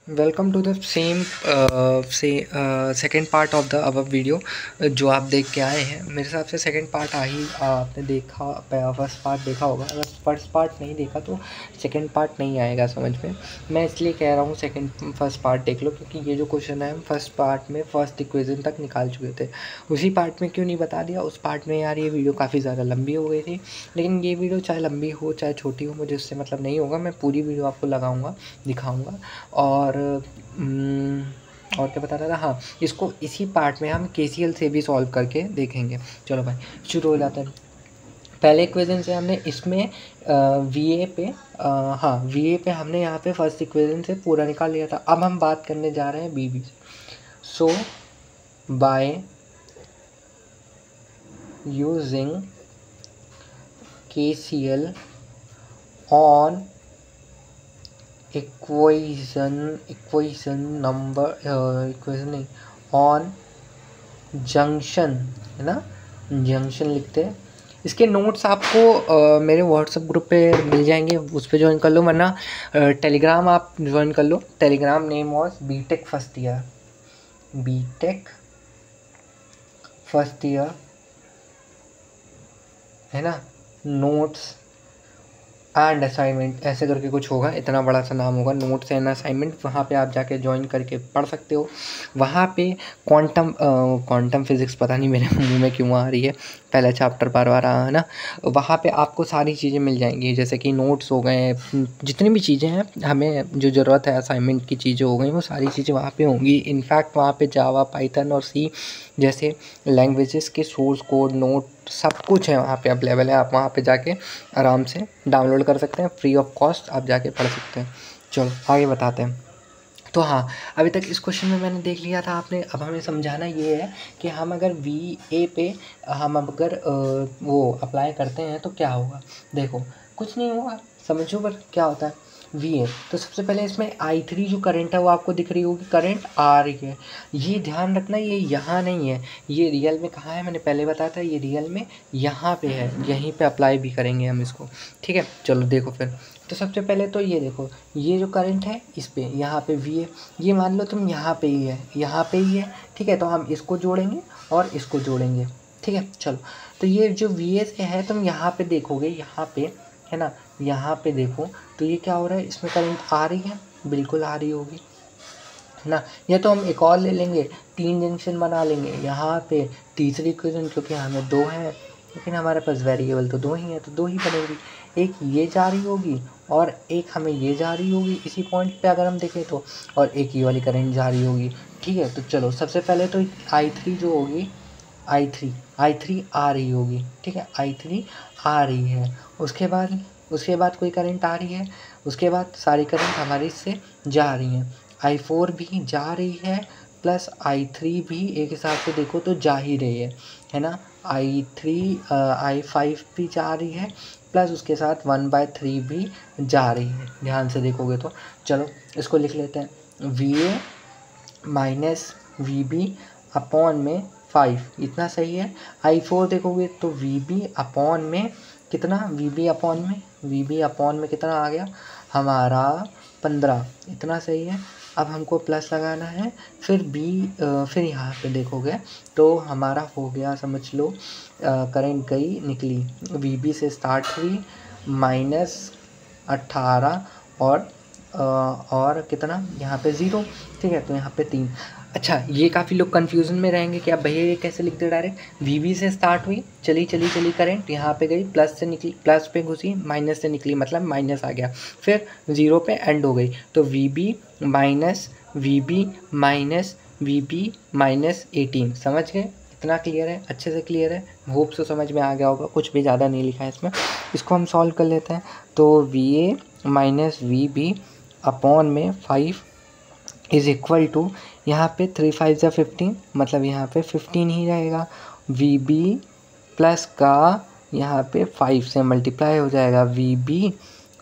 Welcome to the same second part of the above video जो आप देख के आए हैं। मेरे हिसाब से सेकेंड पार्ट आपने देखा, फर्स्ट पार्ट देखा होगा। अगर फर्स्ट पार्ट नहीं देखा तो सेकेंड पार्ट नहीं आएगा समझ में। मैं इसलिए कह रहा हूँ फर्स्ट पार्ट देख लो, क्योंकि ये जो क्वेश्चन है हम फर्स्ट पार्ट में फर्स्ट इक्वेशन तक निकाल चुके थे। उसी पार्ट में क्यों नहीं बता दिया? उस पार्ट में यार ये वीडियो काफ़ी ज़्यादा लंबी हो गई थी, लेकिन ये वीडियो चाहे लंबी हो चाहे छोटी हो, मुझे उससे मतलब नहीं होगा। मैं पूरी वीडियो आपको लगाऊंगा, दिखाऊंगा। और क्या बता रहा था, हाँ, इसको इसी पार्ट में हम केसीएल से भी सॉल्व करके देखेंगे। चलो भाई शुरू हो जाता है। पहले इक्वेशन से हमने इसमें वी ए पे हाँ वी ए पे हमने यहाँ पे फर्स्ट इक्वेशन से पूरा निकाल लिया था। अब हम बात करने जा रहे हैं बी बी से। So by using KCL on equation नहीं, ऑन जंक्शन, है ना, जंक्शन लिखते हैं। इसके नोट्स आपको मेरे व्हाट्सएप ग्रुप पे मिल जाएंगे, उस पर ज्वाइन कर लो, वरना टेलीग्राम आप ज्वाइन कर लो। Telegram name was BTech first year, BTech first year, है ना, नोट्स एंड असाइनमेंट, ऐसे करके कुछ होगा, इतना बड़ा सा नाम होगा, नोट्स एंड असाइनमेंट। वहाँ पे आप जाके ज्वाइन करके पढ़ सकते हो। वहाँ पे क्वांटम फिज़िक्स, पता नहीं मेरे मुंह में क्यों आ रही है, पहला चैप्टर बार बार रहा है ना। वहाँ पे आपको सारी चीज़ें मिल जाएंगी, जैसे कि नोट्स हो गए, जितनी भी चीज़ें हैं हमें जो ज़रूरत है, असाइनमेंट की चीज़ें हो गई, वो सारी चीज़ें वहाँ पे होंगी। इनफैक्ट वहाँ पे जावा, पाइथन और सी जैसे लैंग्वेजेस के सोर्स कोड, नोट, सब कुछ है वहाँ पे अवेलेबल है। आप वहाँ पे जाके आराम से डाउनलोड कर सकते हैं, फ्री ऑफ कॉस्ट आप जाके पढ़ सकते हैं। चलो आगे बताते हैं। तो हाँ, अभी तक इस क्वेश्चन में मैंने देख लिया था आपने। अब हमें समझाना ये है कि हम अगर वी ए पे हम अगर वो अप्लाई करते हैं तो क्या होगा। देखो कुछ नहीं होगा, समझो पर क्या होता है वी ए। तो सबसे पहले इसमें I3 जो करंट है वो आपको दिख रही होगी, करंट आ रही है। ये ध्यान रखना, ये यहाँ नहीं है, ये रियल में कहाँ है, मैंने पहले बताया था, ये रियल में यहाँ पे है, यहीं पे अप्लाई भी करेंगे हम इसको। ठीक है, चलो देखो फिर। तो सबसे पहले तो ये देखो, ये जो करंट है इस पे, यहाँ पे वी है, ये मान लो तुम यहाँ पे ही है, यहाँ पे ही है। ठीक है, तो हम इसको जोड़ेंगे और इसको जोड़ेंगे। ठीक है, चलो। तो ये जो वी ए से है, तुम यहाँ पे देखोगे, यहाँ पे है ना, यहाँ पे देखो तो ये क्या हो रहा है, इसमें करंट आ रही है, बिल्कुल आ रही होगी, है ना। या तो हम एक और ले लेंगे, 3 जंक्शन बना लेंगे यहाँ पे, तीसरी इक्वेशन, क्योंकि हमें 2 है लेकिन हमारे पास वेरिएबल तो 2 ही है, तो 2 ही बनेगी। एक ये जा रही होगी और एक हमें ये जा रही होगी इसी पॉइंट पे अगर हम देखें तो, और एक ये वाली करंट जा रही होगी। ठीक है, तो चलो सबसे पहले तो I3 जो होगी, I3 आ रही होगी। ठीक है, I3 आ रही है। उसके बाद कोई करंट आ रही है, उसके बाद सारी करंट हमारी इससे जा रही हैं। I4 भी जा रही है, प्लस I3 भी एक हिसाब से देखो तो जा ही रही है ना। I5 भी जा रही है, प्लस उसके साथ 1/3 भी जा रही है, ध्यान से देखोगे तो। चलो इसको लिख लेते हैं, VA माइनस VB अपॉन में 5, इतना सही है। I4 देखोगे तो VB अपॉन में कितना, VB अपॉन में कितना आ गया हमारा 15, इतना सही है। अब हमको प्लस लगाना है, फिर यहाँ पे देखोगे तो हमारा हो गया, समझ लो करंट गई निकली, VB से स्टार्ट हुई, -18 और कितना यहाँ पे 0। ठीक है, तो यहाँ पे 3। अच्छा, ये काफ़ी लोग कन्फ्यूज़न में रहेंगे कि अब भैया ये कैसे लिख दे डायरेक्ट। VB से स्टार्ट हुई, चली करंट यहाँ पे गई, प्लस से निकली, प्लस पे घुसी, माइनस से निकली, मतलब माइनस आ गया, फिर 0 पे एंड हो गई। तो VB माइनस VB माइनस 18, समझ गए? इतना क्लियर है, अच्छे से क्लियर है, होप से समझ में आ गया होगा, कुछ भी ज़्यादा नहीं लिखा है इसमें। इसको हम सॉल्व कर लेते हैं। तो VA माइनस VB अपॉन में 5 इज़ इक्वल टू, यहाँ पे 3 5 जा 15, मतलब यहाँ पे 15 ही रहेगा। VB प्लस का यहाँ पे 5 से मल्टीप्लाई हो जाएगा VB,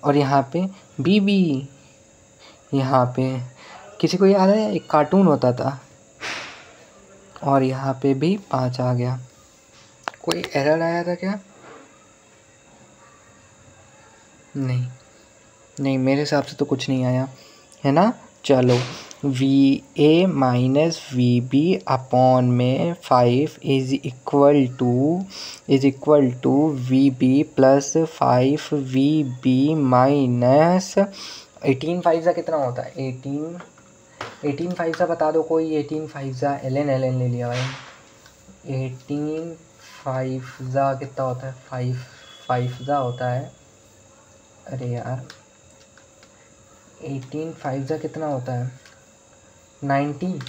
और यहाँ पे BB। यहाँ पे किसी को याद है एक कार्टून होता था, और यहाँ पे भी 5 आ गया। कोई एरर आया था क्या? नहीं, मेरे हिसाब से तो कुछ नहीं आया, है ना। चलो V A minus V B upon में 5 is equal to V B plus 5 V B minus 18 5 का कितना होता है 18 5 का बता दो कोई 18 5 का एल एन ले लिया भाई 18 5 का कितना होता है 5 का होता है अरे यार 18 5 का कितना होता है 90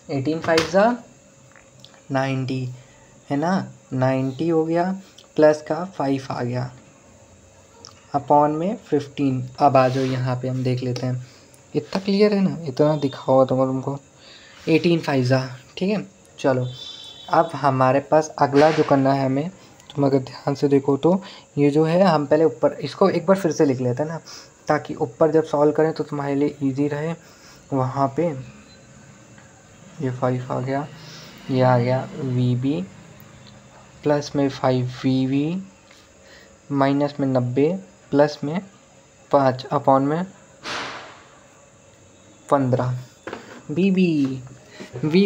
18 5 का 90 है ना 90 हो गया प्लस का 5 आ गया अपॉन में 15। अब आ जाओ यहाँ पे हम देख लेते हैं इतना क्लियर है ना इतना दिखा हुआ तो तुमको 18 5 का ठीक है। चलो अब हमारे पास अगला जो करना है हमें तुम अगर ध्यान से देखो तो ये जो है हम पहले ऊपर इसको एक बार फिर से लिख लेते हैं ना ताकि ऊपर जब सॉल्व करें तो तुम्हारे लिए इजी रहे। वहाँ पे ये 5 आ गया ये आ गया वी बी प्लस में 5 वी वी माइनस में 90 प्लस में 5 अपॉन में 15 वी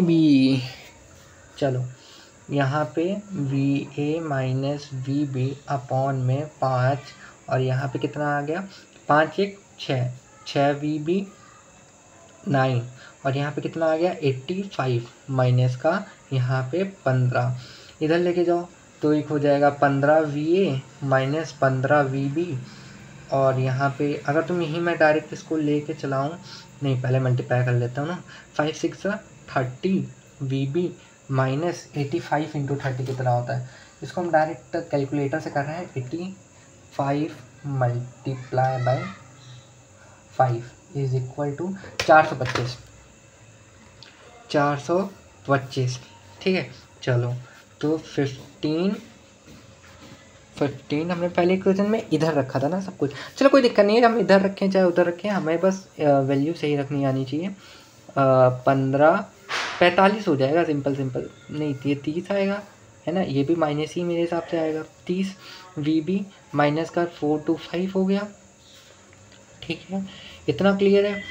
बी। चलो यहाँ पे V A minus V B upon में 5 और यहाँ पे कितना आ गया 5 1 6 वी बी 9 और यहाँ पे कितना आ गया 85 माइनस का यहाँ पे 15 इधर लेके जाओ तो एक हो जाएगा 15 V A minus 15 V B और यहाँ पे अगर तुम यहीं मैं डायरेक्ट इसको लेके चलाऊँ नहीं पहले मल्टीप्लाई कर लेता हूँ ना 5 6 30 वी बी माइनस 85 इंटू 30 कितना होता है इसको हम डायरेक्ट कैलकुलेटर से कर रहे हैं 85 multiply by 5 is equal to 425 ठीक है। चलो तो 15 हमने पहले इक्वेशन में इधर रखा था ना सब कुछ चलो कोई दिक्कत नहीं है हम इधर रखें चाहे उधर रखें हमें बस वैल्यू सही रखनी आनी चाहिए 45 हो जाएगा सिंपल नहीं ये 30 आएगा है ना ये भी माइनस ही मेरे हिसाब से आएगा 30 वी बी माइनस का 425 हो गया ठीक है इतना क्लियर है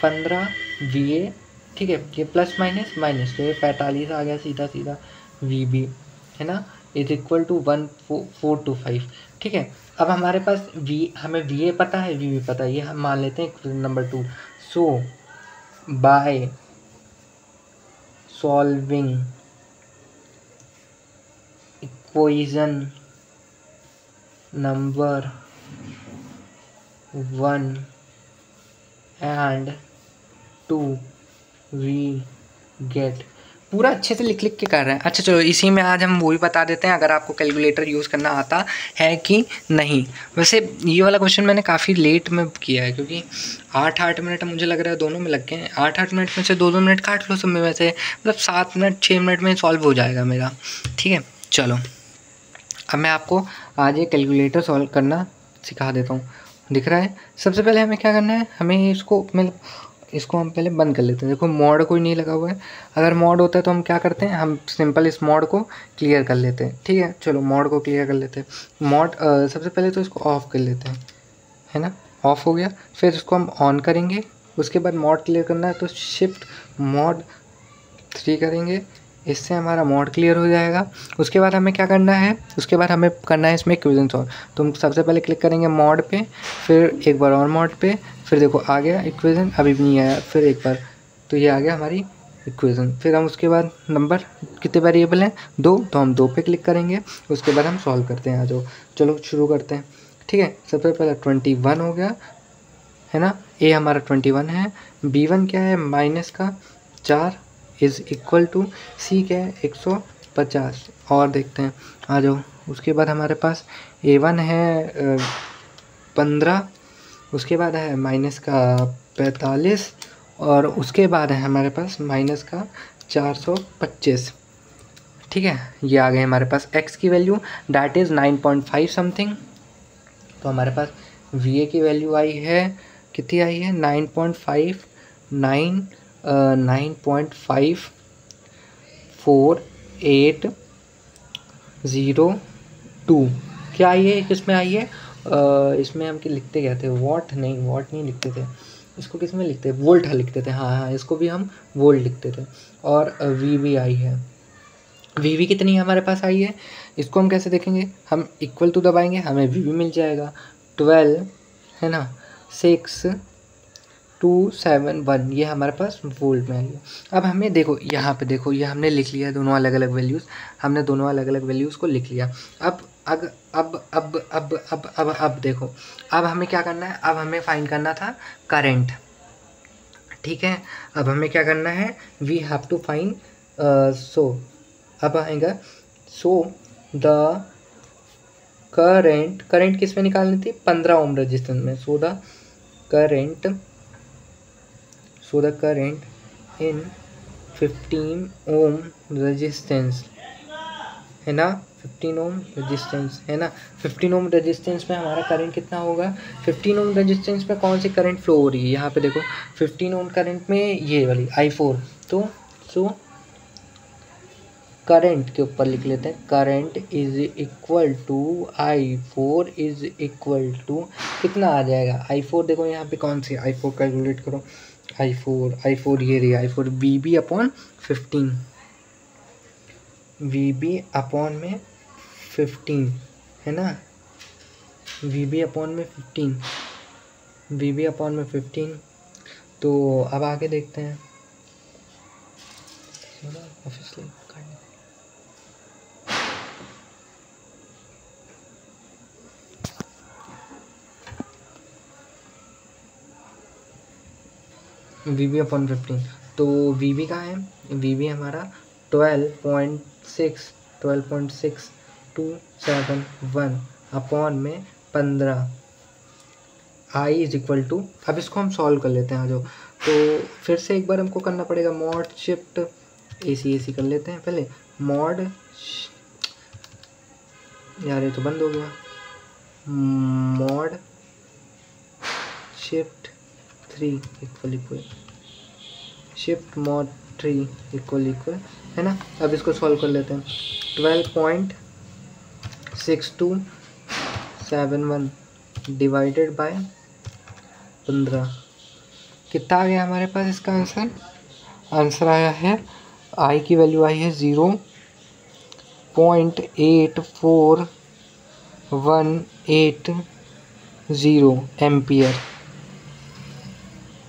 15 वी ए ठीक है ये प्लस माइनस तो ये 45 आ गया सीधा वी बी है ना इज इक्वल टू 1425 ठीक है। अब हमारे पास हमें वी ए पता है वी बी पता है ये हम मान लेते हैं equation number 2 so by solving equation number 1 and 2 we get पूरा अच्छे से लिख के कर रहे हैं। अच्छा चलो इसी में आज हम वो भी बता देते हैं अगर आपको कैलकुलेटर यूज़ करना आता है कि नहीं। वैसे ये वाला क्वेश्चन मैंने काफ़ी लेट में किया है क्योंकि 8 मिनट मुझे लग रहा है दोनों में लग गए हैं 8 मिनट में से 2 मिनट काट लो सब में वैसे मतलब 7 मिनट 6 मिनट में सॉल्व हो जाएगा मेरा ठीक है। चलो अब मैं आपको आज ये कैलकुलेटर सॉल्व करना सिखा देता हूँ दिख रहा है। सबसे पहले हमें क्या करना है हमें इसको हम पहले बंद कर लेते हैं। देखो मॉड कोई नहीं लगा हुआ है अगर मॉड होता है तो हम क्या करते हैं हम सिंपल इस मॉड को क्लियर कर लेते हैं ठीक है। चलो मॉड को क्लियर कर लेते हैं मॉड सबसे पहले तो इसको ऑफ़ कर लेते हैं है ना ऑफ़ हो गया फिर इसको हम ऑन करेंगे उसके बाद मॉड क्लियर करना है तो शिफ्ट मॉड 3 करेंगे इससे हमारा मॉड क्लियर हो जाएगा। उसके बाद हमें क्या करना है उसके बाद हमें करना है इसमें इक्वेशन सॉल्व तो हम सबसे पहले क्लिक करेंगे मॉड पे फिर एक बार और मॉड पे फिर देखो आ गया इक्वेशन अभी भी नहीं आया फिर एक बार तो ये आ गया हमारी इक्वेशन। फिर हम उसके बाद नंबर कितने वेरिएबल हैं 2 तो हम 2 पे क्लिक करेंगे उसके बाद हम सॉल्व करते हैं। आ जाओ चलो शुरू करते हैं ठीक है। सबसे पहले 21 हो गया है ना ए हमारा 21 है B1 क्या है माइनस का 4 इज़ इक्वल टू सी क्या है 150 और देखते हैं आ जाओ। उसके बाद हमारे पास A1 है 15 उसके बाद है माइनस का 45 और उसके बाद है हमारे पास माइनस का 425 ठीक है। ये आ गए हमारे पास x की वैल्यू डैट इज़ 9.5 समथिंग तो हमारे पास वी ए की वैल्यू आई है कितनी आई है 9.59802 क्या आई है किसमें आई है इसमें हम लिखते क्या थे वॉट नहीं लिखते थे इसको किस में लिखते हैं, वोल्ट लिखते थे, हाँ हाँ इसको भी हम वोल्ट लिखते थे। और वी आई है, वी कितनी हमारे पास आई है, इसको हम कैसे देखेंगे, हम इक्वल टू दबाएंगे हमें वी मिल जाएगा 12 है ना 6271, ये हमारे पास वोल्ट में आई है। अब हमें देखो यहाँ पे देखो, ये हमने लिख लिया दोनों अलग अलग वैल्यूज़, हमने दोनों अलग अलग वैल्यूज़ को लिख लिया। अब देखो, अब हमें क्या करना है, अब हमें फाइंड करना था करंट, ठीक है। अब हमें क्या करना है, वी हैव टू फाइंड अब आएगा द करंट किस में निकालनी थी, 15 ओम रेजिस्टेंस में। So the current in 15 ohm resistance है ना, 15 ओम रेजिस्टेंस है ना, 15 ओम रेजिस्टेंस में हमारा करंट कितना होगा, 15 ओम रेजिस्टेंस में कौन सी करंट फ्लो हो रही है, यहाँ पे देखो 15 ओम करंट में ये वाली I4, तो सो करंट के ऊपर लिख लेते हैं, current is equal to I4 is equal to कितना आ जाएगा, I4 देखो यहाँ पे कौन सी I4 कैलकुलेट करो, I4 ये रही I4 VB upon 15, VB upon में 15 है ना, VB अपॉन में 15, तो अब आगे देखते हैं। VB अपॉन 15, तो VB कहाँ है, VB हमारा 12.6271 अपॉन में 15, I इज इक्वल टू, अब इसको हम सॉल्व कर लेते हैं आ जाओ। तो फिर से एक बार हमको करना पड़ेगा मॉड शिफ्ट AC कर लेते हैं पहले, मॉड यार ये तो बंद हो गया, mod shift 3 equal shift mod 3 equal है ना। अब इसको सॉल्व कर लेते हैं, 12.6271 डिवाइडेड बाय 15, कितना आ गया हमारे पास इसका आंसर आया है, आई की वैल्यू आई है 0.8418 एम्पियर।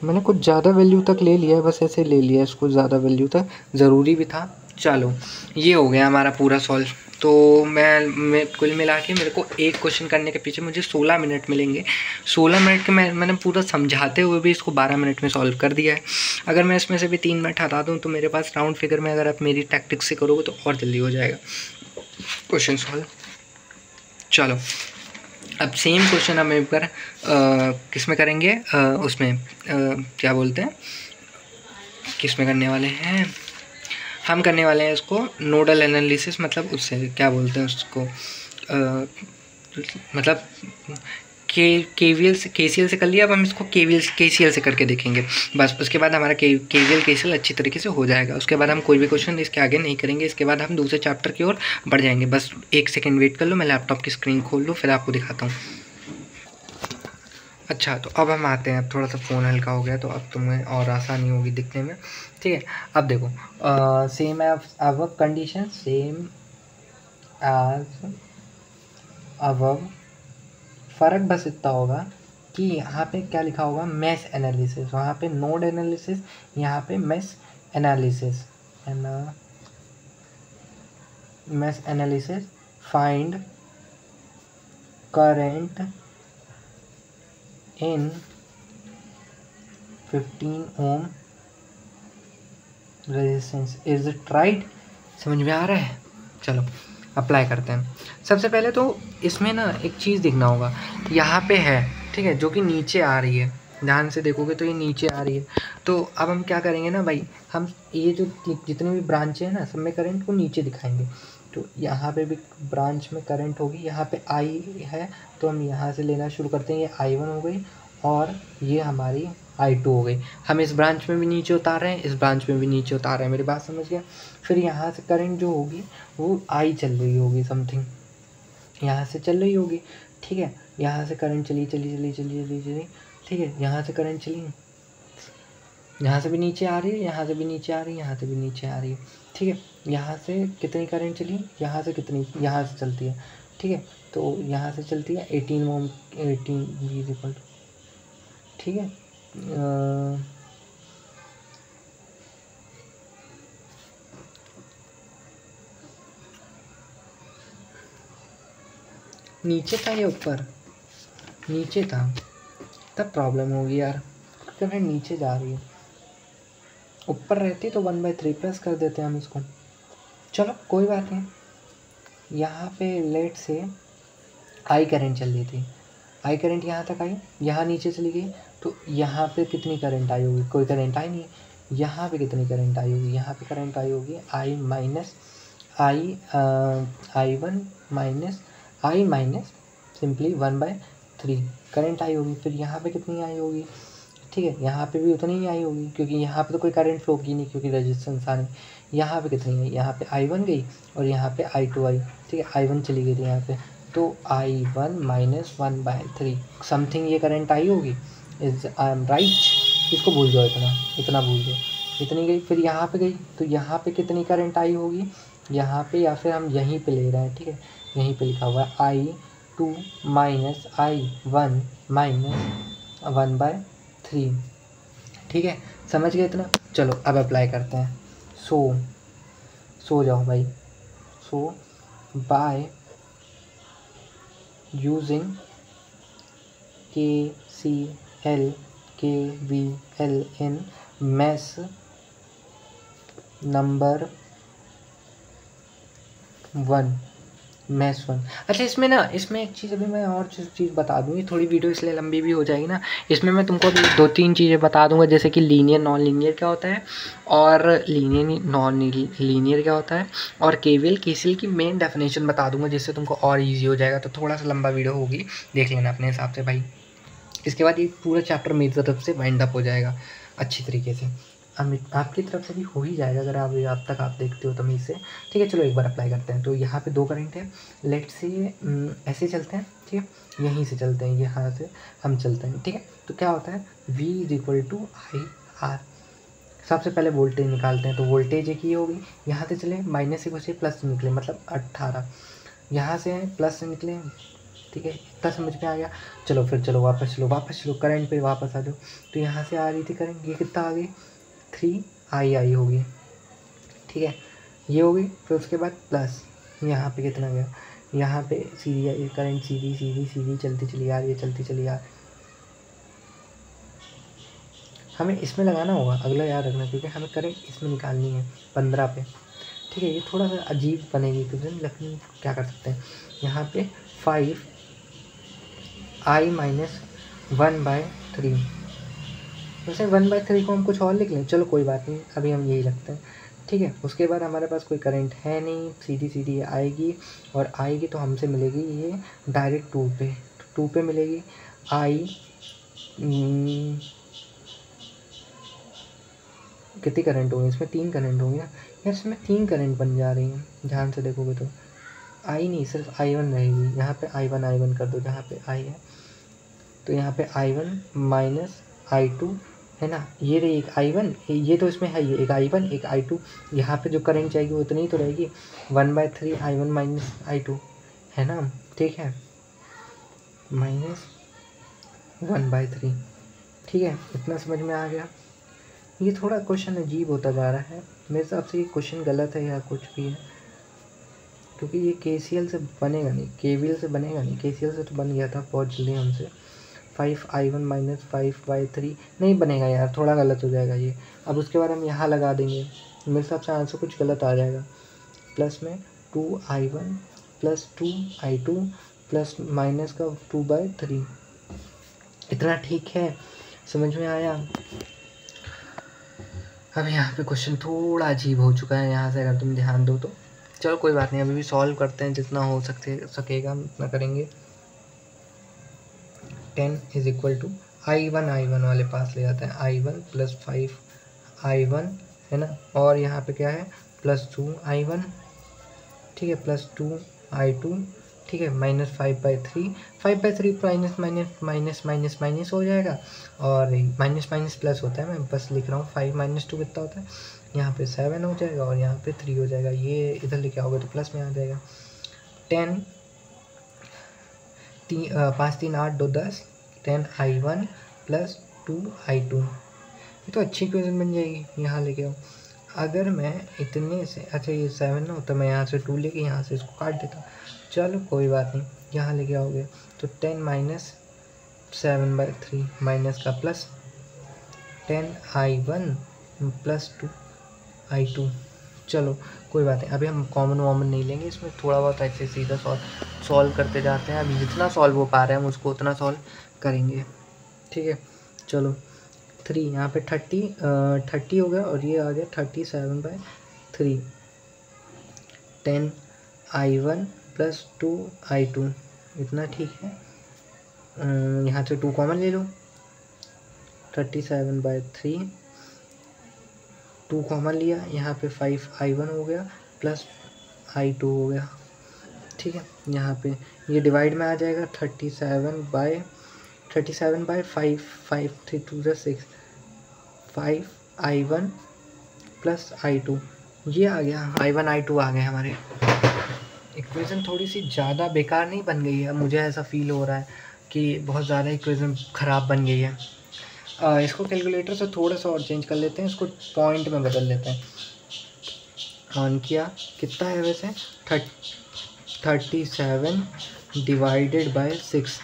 मैंने कुछ ज़्यादा वैल्यू तक ले लिया है, बस ऐसे ले लिया इसको, ज़्यादा वैल्यू तक ज़रूरी भी था। चलो ये हो गया हमारा पूरा सॉल्व। तो मैं कुल मिला के मेरे को एक क्वेश्चन करने के पीछे मुझे 16 मिनट मिलेंगे। 16 मिनट के मैंने पूरा समझाते हुए भी इसको 12 मिनट में सॉल्व कर दिया है। अगर मैं इसमें से भी 3 मिनट हटा दूँ तो मेरे पास राउंड फिगर में, अगर आप मेरी टैक्टिक्स से करोगे तो और जल्दी हो जाएगा क्वेश्चन सॉल्व। चलो अब सेम क्वेश्चन हम एक बार किस में करेंगे, उसमें क्या बोलते हैं, किस में करने वाले हैं, हम करने वाले हैं इसको नोडल एनालिसिस, मतलब उससे क्या बोलते हैं उसको, मतलब KVL से KCL से कर लिया। अब हम इसको KCL से करके देखेंगे बस। उसके बाद हमारा KVL KCL अच्छी तरीके से हो जाएगा। उसके बाद हम कोई भी क्वेश्चन इसके आगे नहीं करेंगे। इसके बाद हम दूसरे चैप्टर की ओर बढ़ जाएंगे। बस 1 सेकंड वेट कर लो, मैं लैपटॉप की स्क्रीन खोल लूँ फिर आपको दिखाता हूँ। अच्छा तो अब हम आते हैं, अब थोड़ा सा फ़ोन हल्का हो गया तो अब तुम्हें और आसानी होगी दिखने में, ठीक है। अब देखो same as condition, same as above, फ़र्क बस इतना होगा कि यहाँ पे क्या लिखा होगा, मेश एनालिसिस, वहाँ पे नोड एनालिसिस, यहाँ पे mesh analysis, mesh analysis, find current in 15 ohm resistance, is it right, समझ में आ रहा है। चलो अप्लाई करते हैं। सबसे पहले तो इसमें ना एक चीज़ देखना होगा, यहाँ पे है, ठीक है, जो कि नीचे आ रही है, ध्यान से देखोगे तो ये नीचे आ रही है। तो अब हम क्या करेंगे ना भाई, हम ये जो जितने भी ब्रांचें हैं ना, सब में करंट को नीचे दिखाएंगे। तो यहाँ पे भी ब्रांच में करंट होगी, यहाँ पे आई है तो हम यहाँ से लेना शुरू करते हैं। ये I1 हो गई और ये हमारी I2 हो गई। हम इस ब्रांच में भी नीचे उतार रहे हैं, इस ब्रांच में भी नीचे उतार रहे हैं, मेरी बात समझ गया। फिर यहाँ से करंट जो होगी वो I चल रही होगी, समथिंग यहाँ से चल रही होगी, ठीक है। यहाँ से करंट चली, ठीक है, यहाँ से करंट चली, यहाँ से भी नीचे आ रही है, यहाँ से भी नीचे आ रही है, यहाँ से भी नीचे आ रही है, ठीक है। यहाँ से कितनी करंट चली, यहाँ से कितनी, यहाँ से चलती है, ठीक है। तो यहाँ से चलती है 18 ओम, 18 V इक्वल टू, ठीक है। नीचे था या ऊपर, नीचे था, तब प्रॉब्लम होगी यार, करंट नीचे जा रही है। ऊपर रहती तो 1/3 प्लस कर देते हम इसको, चलो कोई बात नहीं। यहाँ पे लेट से आई करंट चल रही थी, आई करंट यहाँ तक आई, यहाँ नीचे चली गई, तो यहाँ पे कितनी करंट आई होगी, कोई करंट आई नहीं। यहाँ पे कितनी करंट आई होगी, यहाँ पे करंट आई होगी I minus I1 minus simply 1/3 current I होगी। फिर यहाँ पे कितनी आई होगी, ठीक है, यहाँ पे भी उतनी ही आई होगी, क्योंकि यहाँ पे तो कोई करंट फ्लो की नहीं, क्योंकि रेजिस्टेंस आ नहीं। यहाँ पे कितनी है, यहाँ पे I1 गई और यहाँ पे I2 आई, ठीक है, I1 चली गई थी यहाँ पे, तो I1 माइनस 1/3 समथिंग ये करंट आई होगी। इज आई एम राइट, इसको भूल जाओ, इतना भूल जाओ, इतनी गई। फिर यहाँ पे गई, तो यहाँ पे कितनी करंट आई होगी, यहाँ पे, या फिर हम यहीं पे ले रहे हैं, ठीक है, यहीं पे लिखा हुआ है I2 माइनस I1 माइनस 1/3, ठीक है, समझ गए इतना। चलो अब अप्लाई करते हैं। सो जाओ भाई। So by using KVL in mesh number 1, maths 1। अच्छा इसमें एक चीज़ अभी मैं और चीज़ बता दूँ, ये थोड़ी वीडियो इसलिए लंबी भी हो जाएगी ना, इसमें मैं तुमको अभी 2-3 चीज़ें बता दूंगा, जैसे कि लीनियर नॉन लीनियर क्या होता है, और लीनियर नॉन लीनियर क्या होता है, और केवीएल केसीएल की मेन डेफिनेशन बता दूंगा, जिससे तुमको और ईजी हो जाएगा। तो थोड़ा सा लंबा वीडियो होगी, देख लेना अपने हिसाब से भाई। इसके बाद ये पूरा चैप्टर मेरी तरफ से वाइंड अप हो जाएगा अच्छी तरीके से, आपकी तरफ से भी हो ही जाएगा अगर आप तक आप देखते हो तमीज़ से, ठीक है। चलो एक बार अप्लाई करते हैं। तो यहाँ पे 2 करंट है, लेट से ऐसे चलते हैं, ठीक है, यहीं से चलते हैं, यहाँ से हम चलते हैं, ठीक है। तो क्या होता है, V इक्वल टू IR। सबसे पहले वोल्टेज निकालते हैं, तो वोल्टेज एक ही होगी, यहाँ से चले माइनस से घुसे प्लस से निकले, मतलब 18, यहाँ से प्लस से निकले, ठीक है, इतना समझ में आ गया। चलो फिर चलो वापस चलो करंट पे वापस आ जाओ। तो यहाँ से आ रही थी करंट, ये कितना आ गई, 3II होगी, ठीक है, ये होगी। फिर उसके बाद प्लस यहाँ पे कितना गया, यहाँ पे सीधी करंट सीधी चलती चली आ रही है, चलती चली आ रही है। हमें इसमें लगाना होगा, अगला याद रखना, क्योंकि हमें करंट इसमें निकालनी है 15 पे, ठीक है। ये थोड़ा सा अजीब बनेगी, क्योंकि लेकिन क्या कर सकते हैं, यहाँ पे 5I माइनस 1/3, वैसे 1/3 को हम कुछ और लिख लें, चलो कोई बात नहीं, अभी हम यही रखते हैं, ठीक है। उसके बाद हमारे पास कोई करंट है नहीं, सीधी आएगी, और आएगी तो हमसे मिलेगी ये डायरेक्ट 2 पे मिलेगी। कितनी करंट होगी इसमें, 3 करंट होंगी ना यार, इसमें 3 करंट बन जा रही हैं, ध्यान से देखोगे तो आई नहीं, सिर्फ I1 रहेगी। यहाँ पे I1 कर दो, जहाँ पे I है, तो यहाँ पे I1 माइनस I2 है ना, ये रही एक I1, ये तो इसमें है, ये एक I1 एक I2, यहाँ पे जो करंट जाएगी वो उतनी ही तो रहेगी, 1/3 I1 माइनस I2 है ना, ठीक है, माइनस 1/3, ठीक है, इतना समझ में आ गया। ये थोड़ा क्वेश्चन अजीब होता जा रहा है मेरे हिसाब से, ये क्वेश्चन गलत है या कुछ भी है, क्योंकि ये KCL से बनेगा नहीं, KVL से बनेगा नहीं, KCL से तो बन गया था बहुत जल्दी हमसे। 5I1 माइनस 5/3 नहीं बनेगा यार, थोड़ा गलत हो जाएगा ये। अब उसके बाद हम यहाँ लगा देंगे, मेरे हिसाब से आंसर कुछ गलत आ जाएगा। प्लस में 2I1 plus 2I2 plus minus का 2/3, इतना ठीक है, समझ में आया। अब यहाँ पे क्वेश्चन थोड़ा अजीब हो चुका है, यहाँ से अगर तुम ध्यान दो तो, चलो कोई बात नहीं, अभी भी सॉल्व करते हैं, जितना हो सकेगा हम उतना करेंगे। 10 इज इक्वल टू I1 वाले पास ले जाते हैं, I1 प्लस 5I1 है ना, और यहाँ पे क्या है प्लस 2I1, ठीक है, प्लस 2I2 ठीक है, -5/3, 5/3 minus minus minus minus minus हो जाएगा, और माइनस माइनस प्लस होता है, मैं बस लिख रहा हूँ। 5 - 2 कितना होता है, यहाँ पे 7 हो जाएगा और यहाँ पे 3 हो जाएगा, ये इधर लेके आओगे तो प्लस में आ जाएगा। 10 5 3 8 2 10, 10I1 + 2I2। ये तो अच्छी इक्वेशन बन जाएगी, यहाँ लेके आओ। अगर मैं इतने से, अच्छा ये 7 ना होता, मैं यहाँ से 2 लेके यहाँ से इसको काट देता, चलो कोई बात नहीं। यहाँ लेके आओगे तो 10 - 7/3 माइनस का प्लस 10I1 + 2I2। चलो कोई बात नहीं, अभी हम कॉमन वॉमन नहीं लेंगे इसमें, थोड़ा बहुत ऐसे सीधा सॉल्व करते जाते हैं। अभी जितना सॉल्व हो पा रहे हैं हम उसको उतना सॉल्व करेंगे, ठीक है। चलो 3 यहाँ पे 30 हो गया, और ये आ गया 37/3। 10I1 + 2I2, इतना ठीक है। यहाँ से 2 कॉमन ले लो, 37/3, 2 कॉमन लिया, यहाँ पे 5I1 हो गया + I2 हो गया, ठीक है। यहाँ पे ये डिवाइड में आ जाएगा, 37/5, 5 3 2 6, 5I1 + I2, ये आ गया, I1 I2 आ गए हमारे। इक्वेशन थोड़ी सी ज़्यादा बेकार नहीं बन गई है, मुझे ऐसा फील हो रहा है कि बहुत ज़्यादा इक्वेशन ख़राब बन गई है। इसको कैलकुलेटर से थोड़ा सा और चेंज कर लेते हैं, इसको पॉइंट में बदल लेते हैं। ऑन किया, कितना है वैसे, 37 / 6।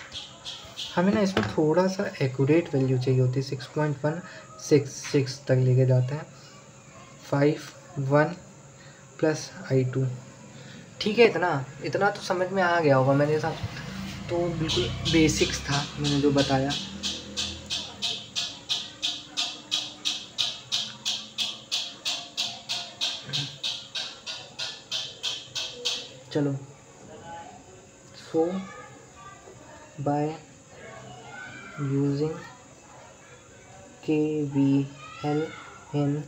हमें ना इसमें थोड़ा सा एक्यूरेट वैल्यू चाहिए होती है, 6.166 तक लेके जाते हैं। 5I1 + I2, ठीक है। इतना तो समझ में आ गया होगा मेरे साथ, तो बिल्कुल बेसिक्स था मैंने जो बताया। चलो, so by using KVL in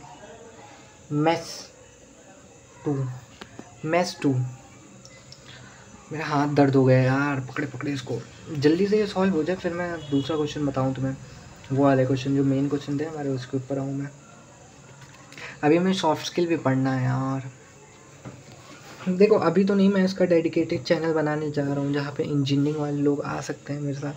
MES 2। मेरा हाथ दर्द हो गया यार, पकड़े पकड़े इसको, जल्दी से ये सॉल्व हो जाए, फिर मैं दूसरा क्वेश्चन बताऊँ तुम्हें। वो वाले क्वेश्चन जो मेन क्वेश्चन थे हमारे, उसके ऊपर आऊँ मैं। अभी हमें सॉफ्ट स्किल भी पढ़ना है यार। देखो अभी तो नहीं, मैं इसका डेडिकेटेड चैनल बनाने जा रहा हूँ, जहाँ पे इंजीनियरिंग वाले लोग आ सकते हैं मेरे साथ।